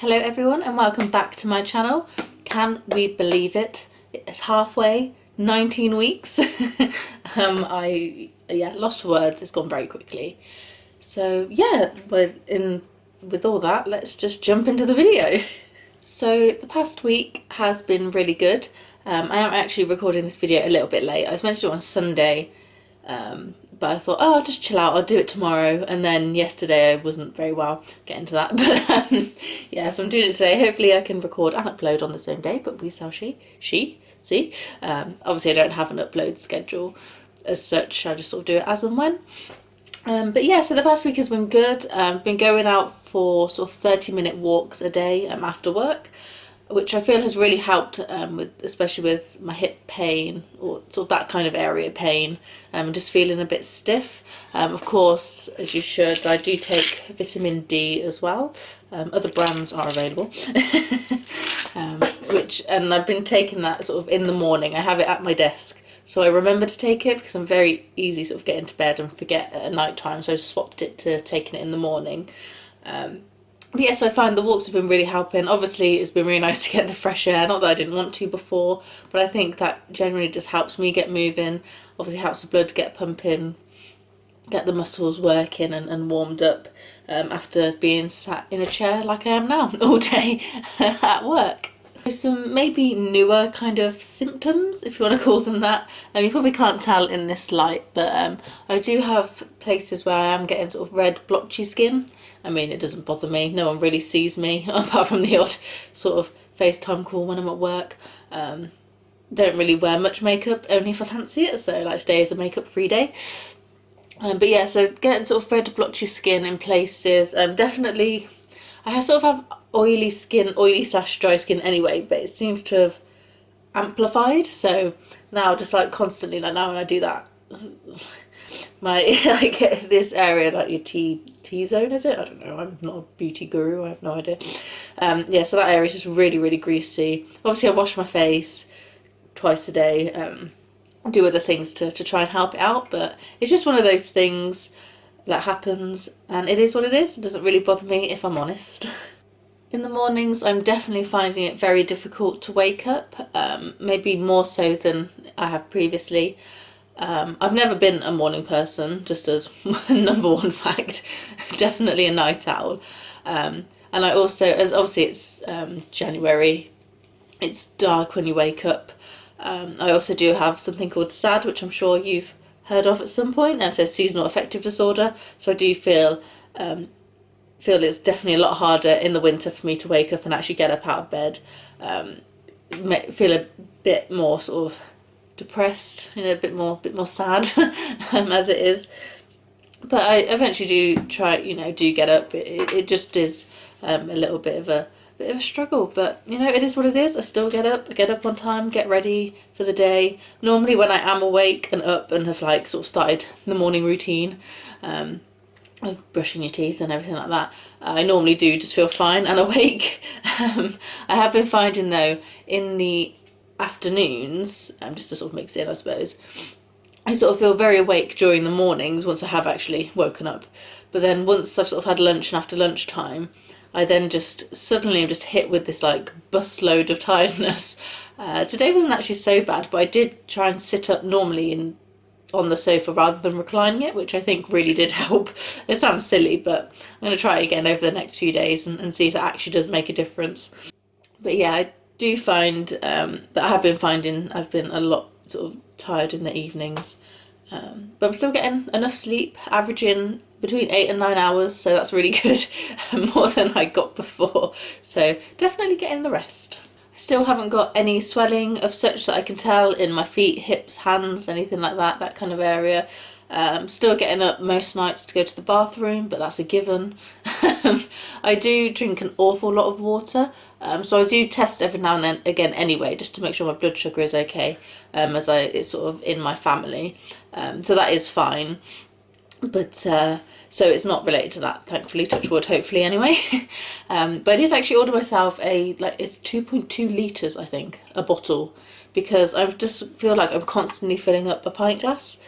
Hello everyone and welcome back to my channel. Can we believe it? It's halfway, 19 weeks. I lost for words, it's gone very quickly. So yeah, with all that, let's just jump into the video. So the past week has been really good. I am actually recording this video a little bit late. I was meant to do it on Sunday, but I thought, oh, I'll just chill out, I'll do it tomorrow. And then yesterday I wasn't very well, get into that. But yeah, so I'm doing it today. Hopefully I can record and upload on the same day, but we shall see. Obviously I don't have an upload schedule as such, I just sort of do it as and when. But yeah, so the past week has been good. I've been going out for sort of 30-minute walks a day after work, which I feel has really helped, especially with my hip pain or sort of that kind of area pain, just feeling a bit stiff. Of course, as you should, I do take vitamin D as well. Other brands are available. And I've been taking that sort of in the morning. I have it at my desk, so I remember to take it because I'm very easy sort of get into bed and forget at night time, so I swapped it to taking it in the morning. But yes, I find the walks have been really helping. Obviously, it's been really nice to get the fresh air. Not that I didn't want to before, but I think that generally just helps me get moving. Obviously helps the blood get pumping, get the muscles working and warmed up after being sat in a chair like I am now all day at work. Some maybe newer kind of symptoms, if you want to call them that. You probably can't tell in this light, but I do have places where I am getting sort of red blotchy skin. I mean, it doesn't bother me, no one really sees me apart from the odd sort of FaceTime call when I'm at work. Don't really wear much makeup, only if I fancy it, so like today is a makeup free day. But yeah, so getting sort of red blotchy skin in places. Definitely I sort of have oily / dry skin anyway, but it seems to have amplified. So now just like constantly, like now when I do that, I get this area like your T-zone, is it? I don't know, I'm not a beauty guru, I have no idea. Yeah, so that area is just really greasy. Obviously I wash my face twice a day, do other things to try and help it out, but it's just one of those things that happens and it is what it is. It doesn't really bother me, if I'm honest. In the mornings I'm definitely finding it very difficult to wake up, maybe more so than I have previously. I've never been a morning person, just as number one fact. Definitely a night owl. And I also, as obviously it's January, it's dark when you wake up. I also do have something called SAD, which I'm sure you've heard of at some point. So seasonal affective disorder. So I do feel it's definitely a lot harder in the winter for me to wake up and actually get up out of bed. Feel a bit more sort of depressed, you know, a bit more sad as it is. But I eventually do try, you know, do get up. It just is a little bit of a struggle, but you know, it is what it is. I still get up. I get up on time, get ready for the day. Normally when I am awake and up and have like sort of started the morning routine of brushing your teeth and everything like that, I normally do just feel fine and awake. I have been finding though in the afternoons, just to sort of mix it in, I suppose, I sort of feel very awake during the mornings once I have actually woken up, but then once I've sort of had lunch and after lunchtime, I then just suddenly am just hit with this like busload of tiredness. Today wasn't actually so bad, but I did try and sit up normally on the sofa rather than reclining it, which I think really did help. It sounds silly, but I'm going to try it again over the next few days and see if that actually does make a difference. But yeah, I do find that I have been finding I've been a lot sort of tired in the evenings, but I'm still getting enough sleep, averaging between 8 and 9 hours, so that's really good. More than I got before, so definitely getting the rest. I still haven't got any swelling of such that I can tell in my feet, hips, hands, anything like that kind of area. Still getting up most nights to go to the bathroom, but that's a given. I do drink an awful lot of water, so I do test every now and then again anyway, just to make sure my blood sugar is okay, as it's sort of in my family, so that is fine. But So it's not related to that, thankfully, touch wood, hopefully anyway. But I did actually order myself it's 2.2 litres, I think, a bottle, because I just feel like I'm constantly filling up a pint glass.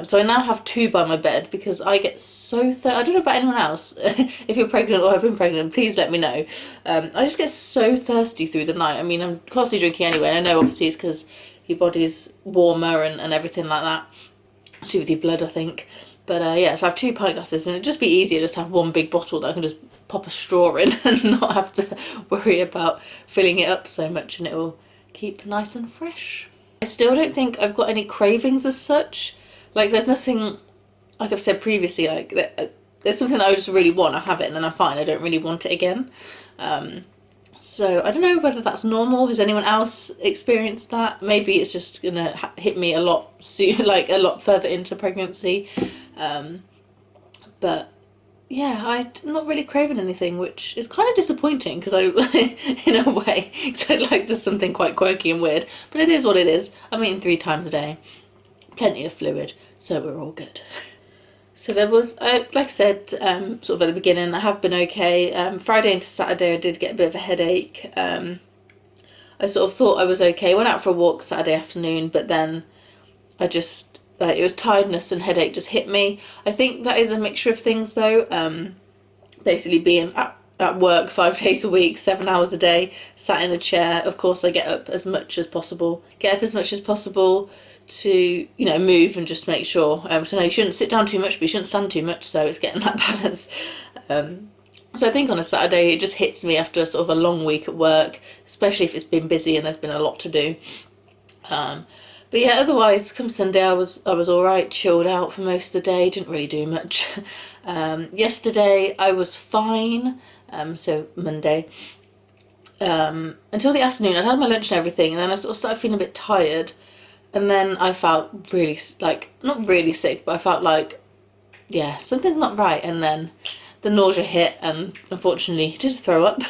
So I now have 2 by my bed because I get so thirsty. I don't know about anyone else. If you're pregnant or have been pregnant, please let me know. I just get so thirsty through the night. I mean, I'm constantly drinking anyway, and I know obviously it's because your body's warmer and everything like that. Actually with your blood, I think. But yeah, so I have 2 pint glasses, and it'd just be easier just to have 1 big bottle that I can just pop a straw in and not have to worry about filling it up so much, and it will keep nice and fresh. I still don't think I've got any cravings as such. Like, there's nothing, like I've said previously, like there's something that I just really want, I have it and then I'm fine, I don't really want it again. So I don't know whether that's normal. Has anyone else experienced that? Maybe it's just gonna hit me a lot soon, like a lot further into pregnancy. But yeah, I'm not really craving anything, which is kind of disappointing because in a way, because I'd like to something quite quirky and weird, but it is what it is. I'm eating 3 times a day, plenty of fluid, so we're all good. So there was, like I said, sort of at the beginning, I have been okay. Friday into Saturday I did get a bit of a headache. I sort of thought I was okay, went out for a walk Saturday afternoon, but then I just, it was tiredness and headache just hit me. I think that is a mixture of things though. Basically being at work 5 days a week, 7 hours a day, sat in a chair. Of course I get up as much as possible to, you know, move and just make sure. So no, you shouldn't sit down too much, but you shouldn't stand too much, so it's getting that balance. So I think on a Saturday it just hits me after sort of a long week at work, especially if it's been busy and there's been a lot to do. But yeah, otherwise come Sunday I was alright, chilled out for most of the day, didn't really do much. Yesterday I was fine, so Monday, until the afternoon. I'd had my lunch and everything, and then I sort of started feeling a bit tired. And then I felt really, like, not really sick, but I felt like, yeah, something's not right. And then the nausea hit, and unfortunately I did throw up.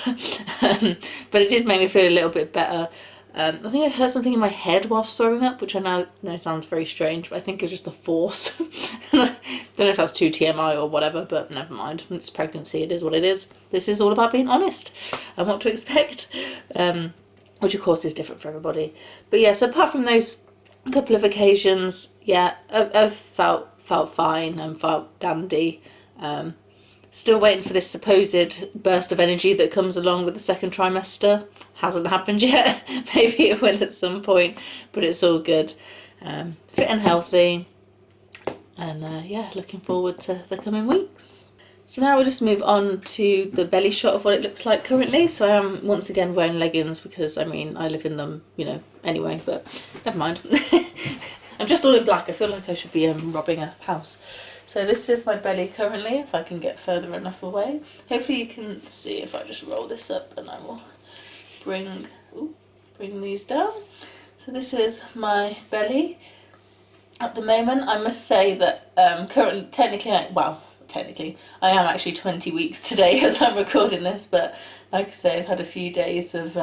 But it did make me feel a little bit better. I think I heard something in my head whilst throwing up, which I know sounds very strange, but I think it was just the force. I don't know if that's too TMI or whatever, but never mind. It's pregnancy, it is what it is. This is all about being honest and what to expect, which of course is different for everybody. But yeah, so apart from those couple of occasions, yeah, I've felt fine and felt dandy. Still waiting for this supposed burst of energy that comes along with the second trimester. Hasn't happened yet. Maybe it will at some point, but it's all good. Fit and healthy, and yeah, looking forward to the coming weeks. So now we'll just move on to the belly shot of what it looks like currently. So I am once again wearing leggings because, I mean, I live in them, you know, anyway, but never mind. I'm just all in black. I feel like I should be robbing a house. So this is my belly currently, if I can get further enough away. Hopefully you can see if I just roll this up, and I will bring these down. So this is my belly at the moment. I must say that currently, technically, I am actually 20 weeks today as I'm recording this, but like I say, I've had a few days of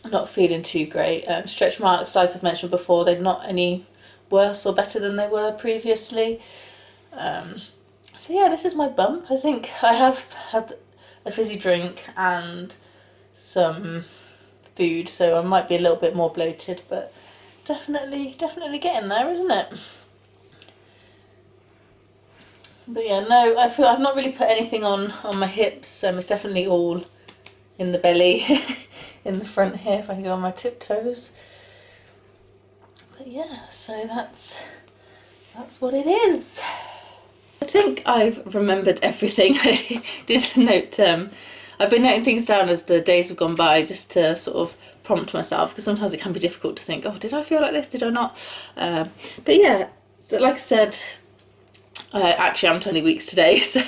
not feeling too great. Stretch marks, like I've mentioned before, they're not any worse or better than they were previously. So yeah, this is my bump. I think I have had a fizzy drink and some food, so I might be a little bit more bloated, but definitely getting there, isn't it? But yeah, no, I feel I've not really put anything on my hips. It's definitely all in the belly, in the front here, if I can go on my tiptoes. But yeah, so that's what it is. I think I've remembered everything. I did note, I've been noting things down as the days have gone by, just to sort of prompt myself, because sometimes it can be difficult to think, oh, did I feel like this, did I not? But yeah, so like I said, actually I'm 20 weeks today, so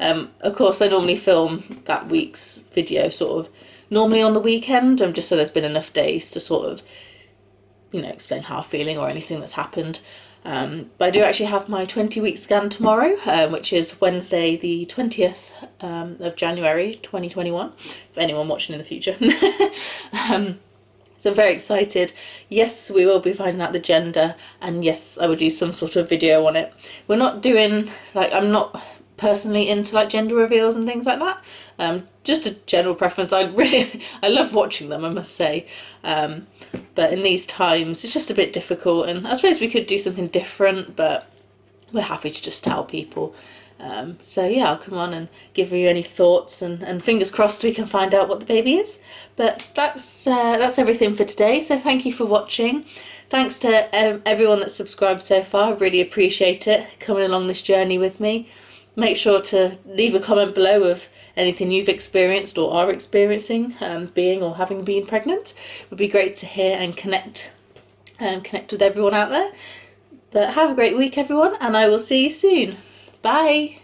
of course I normally film that week's video sort of normally on the weekend, just so there's been enough days to sort of, you know, explain how I'm feeling or anything that's happened. But I do actually have my 20-week scan tomorrow, which is Wednesday the 20th of January 2021, for anyone watching in the future. So I'm very excited. Yes, we will be finding out the gender, and yes, I will do some sort of video on it. We're not doing, like, I'm not personally into like gender reveals and things like that. Just a general preference. I love watching them, I must say. But in these times, it's just a bit difficult, and I suppose we could do something different, but we're happy to just tell people. So yeah, I'll come on and give you any thoughts, and fingers crossed we can find out what the baby is. But that's everything for today. So thank you for watching. Thanks to everyone that's subscribed so far. I really appreciate it, coming along this journey with me. Make sure to leave a comment below of anything you've experienced or are experiencing, being or having been pregnant. It would be great to hear and connect with everyone out there. But have a great week, everyone, and I will see you soon. Bye!